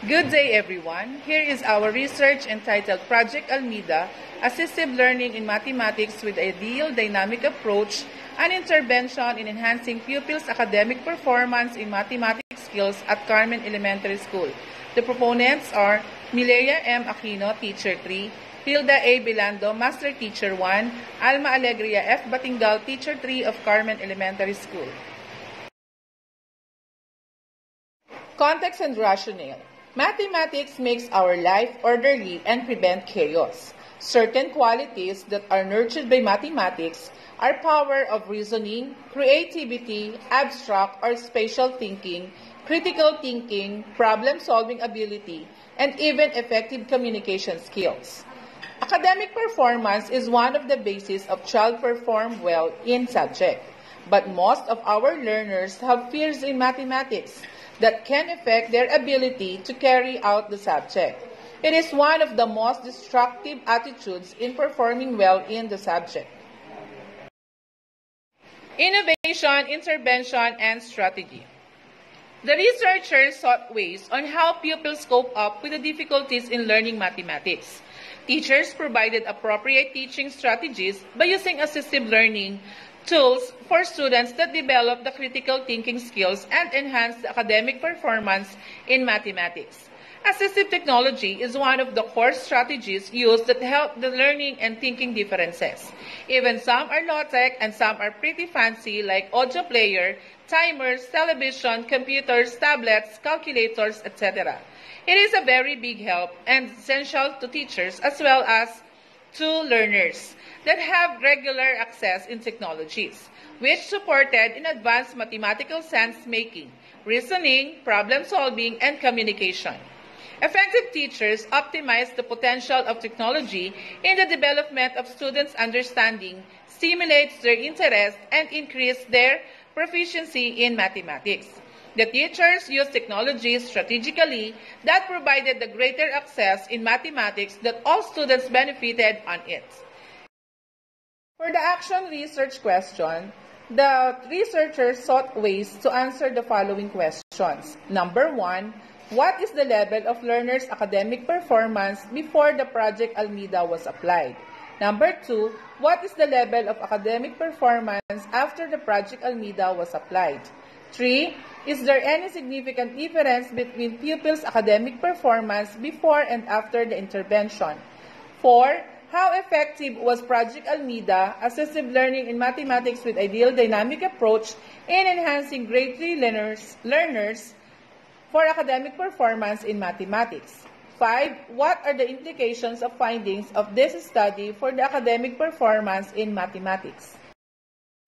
Good day, everyone. Here is our research entitled Project Almeda, Assistive Learning in Mathematics with Ideal Dynamic Approach, an Intervention in Enhancing Pupils' Academic Performance in Mathematics Skills at Carmen Elementary School. The proponents are Mileia M. Aquino, Teacher 3, Hilda A. Bilando, Master Teacher 1, Alma Alegria F. Batingal, Teacher 3 of Carmen Elementary School. Context and rationale. Mathematics makes our life orderly and prevent chaos. Certain qualities that are nurtured by mathematics are power of reasoning, creativity, abstract or spatial thinking, critical thinking, problem-solving ability, and even effective communication skills. Academic performance is one of the bases of child perform well in subject, but most of our learners have fears in mathematics that can affect their ability to carry out the subject. It is one of the most destructive attitudes in performing well in the subject. Innovation, intervention, and strategy. The researchers sought ways on how pupils cope up with the difficulties in learning mathematics. Teachers provided appropriate teaching strategies by using assistive learning tools for students that develop the critical thinking skills and enhance the academic performance in mathematics. Assistive technology is one of the core strategies used that help the learning and thinking differences. Even some are low-tech and some are pretty fancy, like audio player, timers, television, computers, tablets, calculators, etc. It is a very big help and essential to teachers as well as to learners that have regular access in technologies, which supported in advanced mathematical sense-making, reasoning, problem-solving, and communication. Effective teachers optimize the potential of technology in the development of students' understanding, stimulates their interest, and increase their proficiency in mathematics. The teachers use technologies strategically that provided the greater access in mathematics that all students benefited on it. For the action research question, the researchers sought ways to answer the following questions. Number 1, what is the level of learners' academic performance before the Project Almeda was applied? Number 2, what is the level of academic performance after the Project Almeda was applied? 3, is there any significant difference between pupils' academic performance before and after the intervention? 4, how effective was Project Almeda, Assistive Learning in Mathematics with Ideal Dynamic Approach, in enhancing grade 3 learners for academic performance in mathematics? 5, what are the implications of findings of this study for the academic performance in mathematics?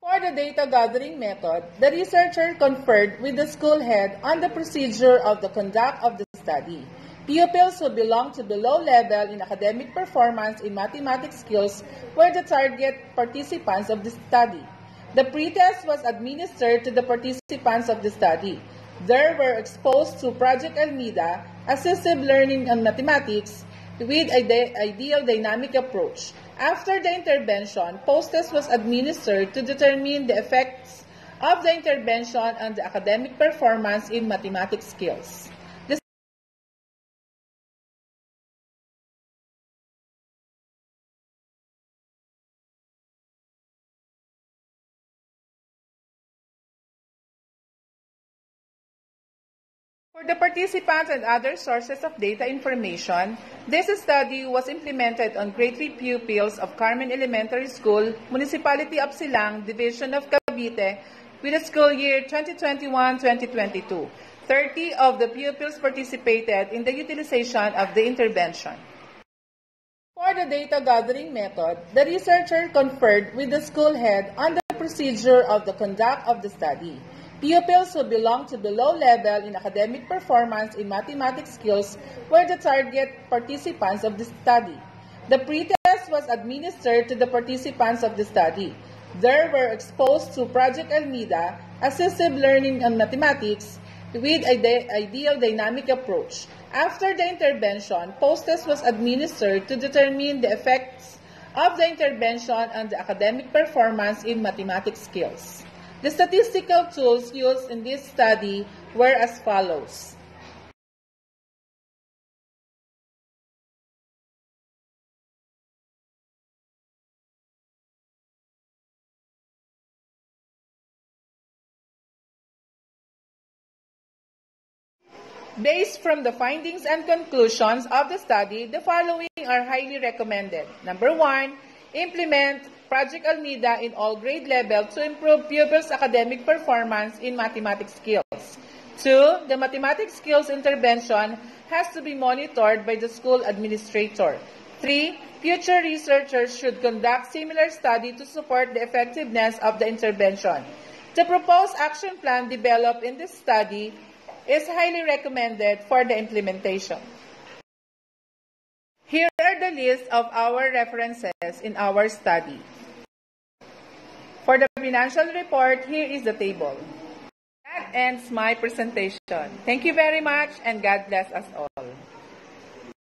For the data gathering method, the researcher conferred with the school head on the procedure of the conduct of the study. Pupils who belong to the low level in academic performance in mathematics skills were the target participants of the study. The pretest was administered to the participants of the study. They were exposed to Project Almeda, Assistive Learning in Mathematics with Ideal Dynamic Approach. After the intervention, post-test was administered to determine the effects of the intervention on the academic performance in mathematics skills. For the participants and other sources of data information, this study was implemented on grade 3 pupils of Carmen Elementary School, Municipality of Silang, Division of Cavite, with the school year 2021-2022. 30 of the pupils participated in the utilization of the intervention. For the data gathering method, the researcher conferred with the school head on the procedure of the conduct of the study. Pupils who belong to the low level in academic performance in mathematics skills were the target participants of the study. The pretest was administered to the participants of the study. They were exposed to Project Almeda, Assistive Learning in Mathematics with Ideal Dynamic Approach. After the intervention, post-test was administered to determine the effects of the intervention on the academic performance in mathematics skills. The statistical tools used in this study were as follows. Based from the findings and conclusions of the study, the following are highly recommended. Number 1, implement Project Almida in all grade levels to improve pupils' academic performance in mathematics skills. 2, the mathematics skills intervention has to be monitored by the school administrator. 3, future researchers should conduct similar study to support the effectiveness of the intervention. The proposed action plan developed in this study is highly recommended for the implementation. Here are the list of our references in our study. For the financial report, here is the table. That ends my presentation. Thank you very much and God bless us all.